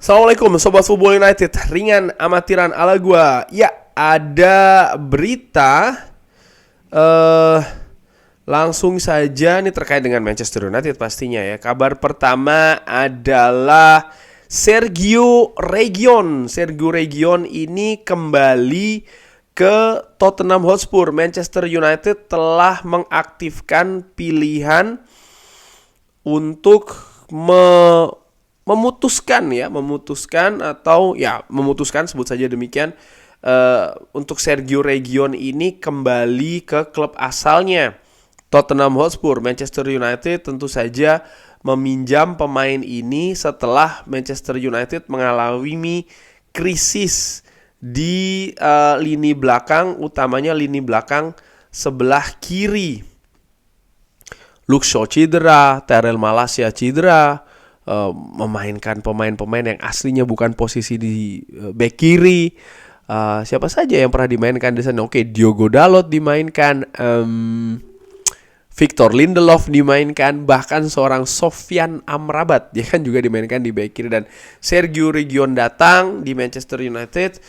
Assalamualaikum Sobat Football United, ringan amatiran ala gua. Ya, ada berita langsung saja nih terkait dengan Manchester United pastinya ya. Kabar pertama adalah Sergio Reguilon ini kembali ke Tottenham Hotspur. Manchester United telah mengaktifkan pilihan untuk memutuskan sebut saja demikian, untuk Sergio Reguilon ini kembali ke klub asalnya Tottenham Hotspur. Manchester United tentu saja meminjam pemain ini setelah Manchester United mengalami krisis di lini belakang, utamanya lini belakang sebelah kiri. Luke Shaw cedera, Tyrell Malacia cedera, memainkan pemain-pemain yang aslinya bukan posisi di bek kiri. Siapa saja yang pernah dimainkan di sana? Oke, Diogo Dalot dimainkan, Victor Lindelof dimainkan, bahkan seorang Sofyan Amrabat dia kan juga dimainkan di bek kiri. Dan Sergio Reguilon datang di Manchester United.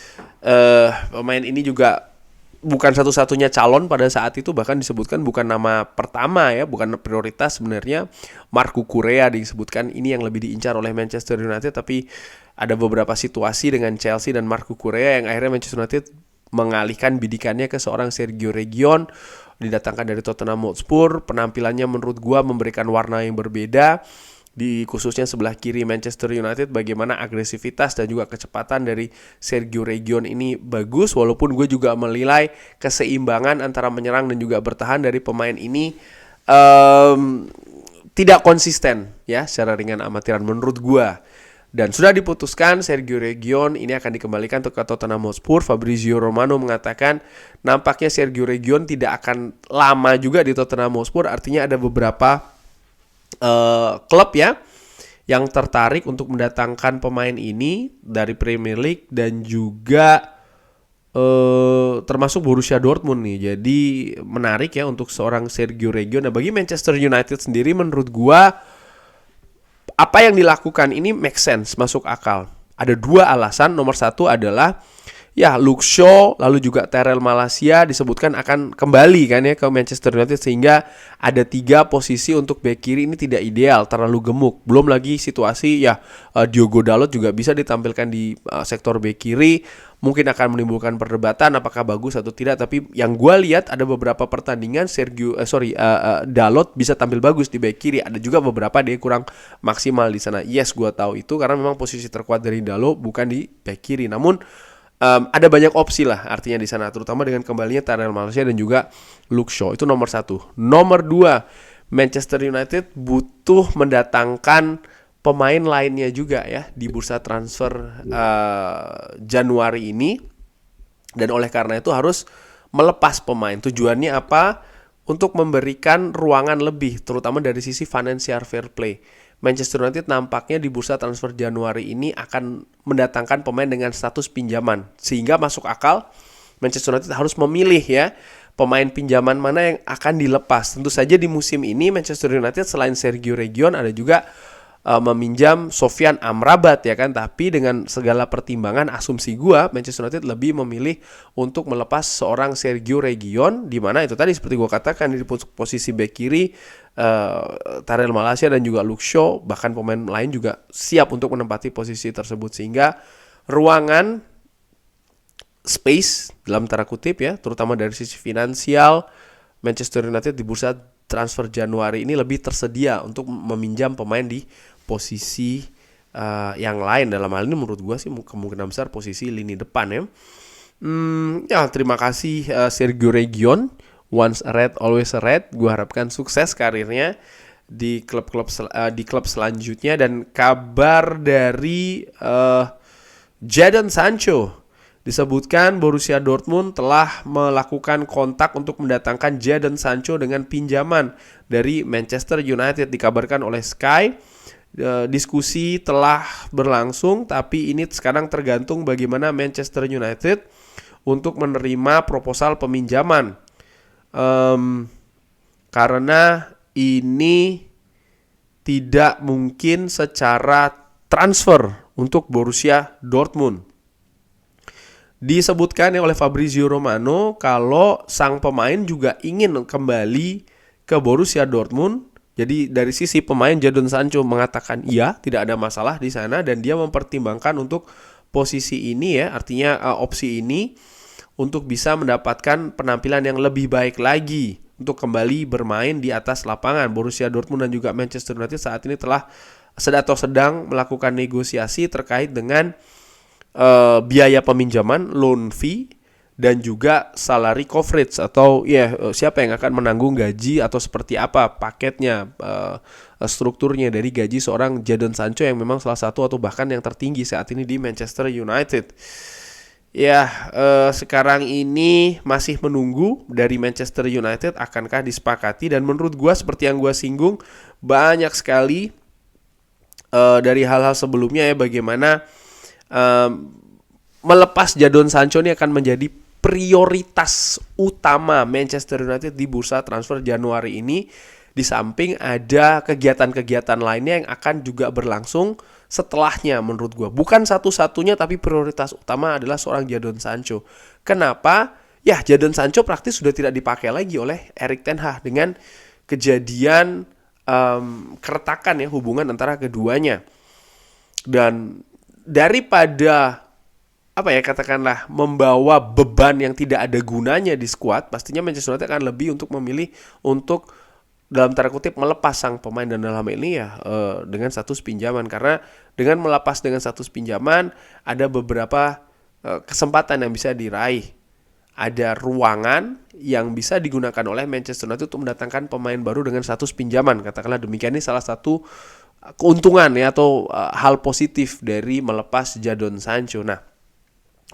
Pemain ini juga bukan satu-satunya calon pada saat itu, bahkan disebutkan bukan nama pertama ya, bukan prioritas sebenarnya. Marco Correa disebutkan ini yang lebih diincar oleh Manchester United, tapi ada beberapa situasi dengan Chelsea dan Marco Correa yang akhirnya Manchester United mengalihkan bidikannya ke seorang Sergio Reguilon, didatangkan dari Tottenham Hotspur. Penampilannya menurut gua memberikan warna yang berbeda di khususnya sebelah kiri Manchester United. Bagaimana agresivitas dan juga kecepatan dari Sergio Reguilon ini bagus, walaupun gue juga menilai keseimbangan antara menyerang dan juga bertahan dari pemain ini tidak konsisten ya secara ringan amatiran menurut gue. Dan sudah diputuskan Sergio Reguilon ini akan dikembalikan ke Tottenham Hotspur. Fabrizio Romano mengatakan nampaknya Sergio Reguilon tidak akan lama juga di Tottenham Hotspur. Artinya ada beberapa klub ya yang tertarik untuk mendatangkan pemain ini dari Premier League dan juga termasuk Borussia Dortmund nih. Jadi menarik ya untuk seorang Sergio Reguilon. Nah, bagi Manchester United sendiri menurut gua apa yang dilakukan ini make sense, masuk akal. Ada dua alasan. Nomor satu adalah ya Luke Shaw lalu juga Tyrell Malacia disebutkan akan kembali kan ya ke Manchester United, sehingga ada 3 posisi untuk bek kiri ini tidak ideal, terlalu gemuk. Belum lagi situasi ya Diogo Dalot juga bisa ditampilkan di sektor bek kiri. Mungkin akan menimbulkan perdebatan apakah bagus atau tidak, tapi yang gue lihat ada beberapa pertandingan Dalot bisa tampil bagus di bek kiri. Ada juga beberapa dia kurang maksimal di sana. Yes, gue tahu itu karena memang posisi terkuat dari Dalot bukan di bek kiri. Namun ada banyak opsi lah artinya di sana, terutama dengan kembalinya Tyrell Malacia dan juga Luke Shaw. Itu nomor 1. Nomor 2, Manchester United butuh mendatangkan pemain lainnya juga ya di bursa transfer Januari ini, dan oleh karena itu harus melepas pemain. Tujuannya apa? Untuk memberikan ruangan lebih, terutama dari sisi financial fair play. Manchester United nampaknya di bursa transfer Januari ini akan mendatangkan pemain dengan status pinjaman, sehingga masuk akal Manchester United harus memilih ya pemain pinjaman mana yang akan dilepas. Tentu saja di musim ini Manchester United selain Sergio Reguilon ada juga meminjam Sofyan Amrabat ya kan, tapi dengan segala pertimbangan asumsi gua Manchester United lebih memilih untuk melepas seorang Sergio Reguilon, di mana itu tadi seperti gua katakan di posisi bek kiri Tyrell Malacia dan juga Luke Shaw, bahkan pemain lain juga siap untuk menempati posisi tersebut, sehingga ruangan space dalam tanda kutip ya, terutama dari sisi finansial Manchester United di bursa transfer Januari ini lebih tersedia untuk meminjam pemain di posisi yang lain. Dalam hal ini menurut gue sih kemungkinan besar posisi lini depan ya. Terima kasih Sergio Reguilon, once a Red always a Red. Gue harapkan sukses karirnya di klub selanjutnya. Dan kabar dari Jadon Sancho, disebutkan Borussia Dortmund telah melakukan kontak untuk mendatangkan Jadon Sancho dengan pinjaman dari Manchester United. Dikabarkan oleh Sky, diskusi telah berlangsung, tapi ini sekarang tergantung bagaimana Manchester United untuk menerima proposal peminjaman. Karena ini tidak mungkin secara transfer untuk Borussia Dortmund. Disebutkan oleh Fabrizio Romano kalau sang pemain juga ingin kembali ke Borussia Dortmund. Jadi dari sisi pemain, Jadon Sancho mengatakan iya, tidak ada masalah di sana, dan dia mempertimbangkan untuk posisi ini ya, artinya opsi ini untuk bisa mendapatkan penampilan yang lebih baik lagi untuk kembali bermain di atas lapangan. Borussia Dortmund dan juga Manchester United saat ini telah sedang melakukan negosiasi terkait dengan biaya peminjaman, loan fee, dan juga salary coverage atau siapa yang akan menanggung gaji atau seperti apa paketnya, strukturnya dari gaji seorang Jadon Sancho yang memang salah satu atau bahkan yang tertinggi saat ini di Manchester United. Sekarang ini masih menunggu dari Manchester United akankah disepakati, dan menurut gue seperti yang gue singgung, banyak sekali dari hal-hal sebelumnya ya, bagaimana melepas Jadon Sancho ini akan menjadi prioritas utama Manchester United di bursa transfer Januari ini, di samping ada kegiatan-kegiatan lainnya yang akan juga berlangsung setelahnya. Menurut gue bukan satu-satunya, tapi prioritas utama adalah seorang Jadon Sancho. Kenapa? Ya, Jadon Sancho praktis sudah tidak dipakai lagi oleh Erik ten Hag dengan kejadian keretakan ya hubungan antara keduanya. Dan daripada katakanlah membawa beban yang tidak ada gunanya di skuad, pastinya Manchester United akan lebih untuk memilih untuk dalam tanda kutip melepas sang pemain, dan dalam hal ini ya dengan status pinjaman, karena dengan melepas dengan status pinjaman ada beberapa kesempatan yang bisa diraih. Ada ruangan yang bisa digunakan oleh Manchester United untuk mendatangkan pemain baru dengan status pinjaman, katakanlah demikian. Ini salah satu keuntungan ya, atau hal positif dari melepas Jadon Sancho. Nah,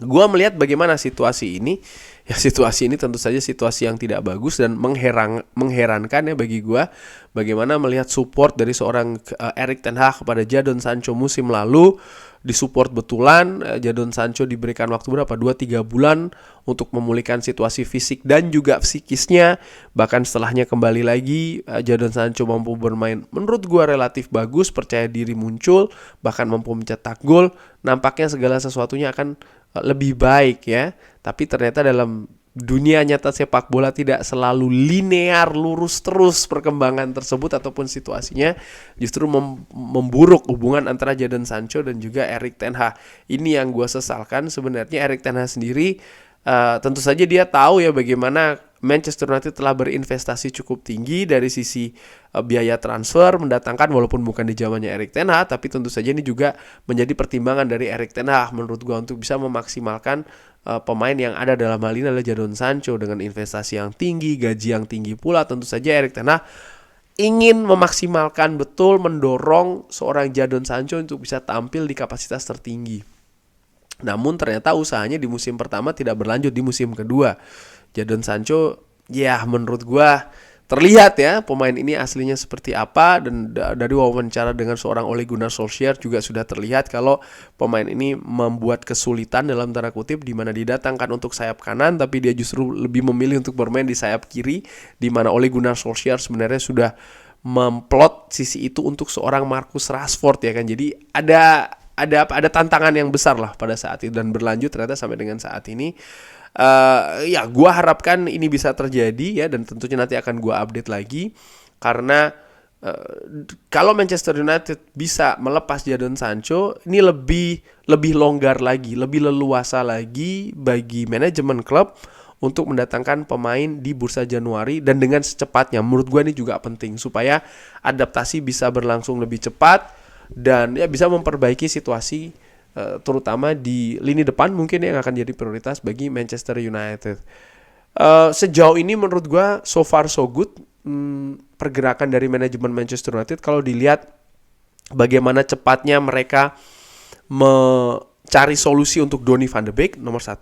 gue melihat bagaimana situasi ini. Ya, situasi ini tentu saja situasi yang tidak bagus dan mengherankan ya bagi gue. Bagaimana melihat support dari seorang Erik ten Hag kepada Jadon Sancho musim lalu, disupport betulan. Jadon Sancho diberikan waktu berapa? 2-3 bulan untuk memulihkan situasi fisik dan juga psikisnya. Bahkan setelahnya kembali lagi, Jadon Sancho mampu bermain menurut gue relatif bagus, percaya diri muncul, bahkan mampu mencetak gol. Nampaknya segala sesuatunya akan lebih baik ya. Tapi ternyata dalam dunia nyata sepak bola tidak selalu linear lurus terus perkembangan tersebut, ataupun situasinya justru memburuk hubungan antara Jadon Sancho dan juga Erik ten Hag. Ini yang gue sesalkan sebenarnya. Erik ten Hag sendiri tentu saja dia tahu ya bagaimana Manchester United telah berinvestasi cukup tinggi dari sisi biaya transfer, mendatangkan walaupun bukan di zamannya Erik ten Hag, tapi tentu saja ini juga menjadi pertimbangan dari Erik ten Hag menurut gue untuk bisa memaksimalkan pemain yang ada. Dalam hal ini adalah Jadon Sancho dengan investasi yang tinggi, gaji yang tinggi pula. Tentu saja Erik ten Hag ingin memaksimalkan betul, mendorong seorang Jadon Sancho untuk bisa tampil di kapasitas tertinggi. Namun ternyata usahanya di musim pertama tidak berlanjut di musim kedua. Jadon Sancho ya menurut gua terlihat ya pemain ini aslinya seperti apa, dan dari wawancara dengan seorang Ole Gunnar Solskjaer juga sudah terlihat kalau pemain ini membuat kesulitan dalam tanda kutip, di mana didatangkan untuk sayap kanan tapi dia justru lebih memilih untuk bermain di sayap kiri, di mana Ole Gunnar Solskjaer sebenarnya sudah memplot sisi itu untuk seorang Marcus Rashford ya kan. Jadi ada tantangan yang besar lah pada saat itu, dan berlanjut ternyata sampai dengan saat ini. Ya gue harapkan ini bisa terjadi ya, dan tentunya nanti akan gue update lagi, karena kalau Manchester United bisa melepas Jadon Sancho, ini lebih longgar lagi, lebih leluasa lagi bagi manajemen klub untuk mendatangkan pemain di bursa Januari dan dengan secepatnya. Menurut gue ini juga penting supaya adaptasi bisa berlangsung lebih cepat dan ya bisa memperbaiki situasi terutama di lini depan mungkin yang akan jadi prioritas bagi Manchester United. Sejauh ini menurut gue so far so good pergerakan dari manajemen Manchester United. Kalau dilihat bagaimana cepatnya mereka mencari solusi untuk Donny van de Beek, nomor 1.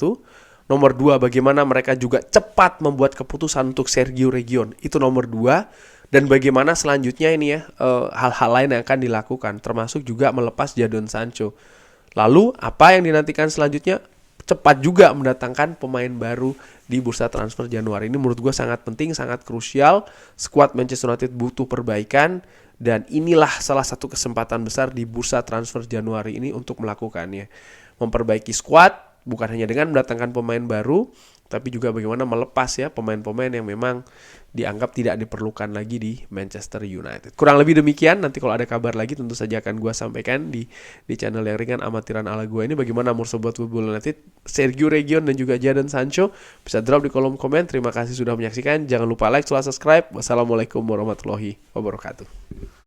Nomor 2, bagaimana mereka juga cepat membuat keputusan untuk Sergio Reguilon, itu nomor 2. Dan bagaimana selanjutnya ini ya hal-hal lain yang akan dilakukan, termasuk juga melepas Jadon Sancho. Lalu apa yang dinantikan selanjutnya? Cepat juga mendatangkan pemain baru di bursa transfer Januari. Ini menurut gue sangat penting, sangat krusial. Skuad Manchester United butuh perbaikan Dan inilah salah satu kesempatan besar di bursa transfer Januari ini untuk melakukannya. Memperbaiki squad, bukan hanya dengan mendatangkan pemain baru, tapi juga bagaimana melepas ya pemain-pemain yang memang dianggap tidak diperlukan lagi di Manchester United. Kurang lebih demikian. Nanti kalau ada kabar lagi tentu saja akan gue sampaikan di channel yang ringan amatiran ala gue ini. Bagaimana menurut Sobat Football United, Sergio Reguilon dan juga Jadon Sancho? Bisa drop di kolom komen. Terima kasih sudah menyaksikan. Jangan lupa like, subscribe. Wassalamualaikum warahmatullahi wabarakatuh.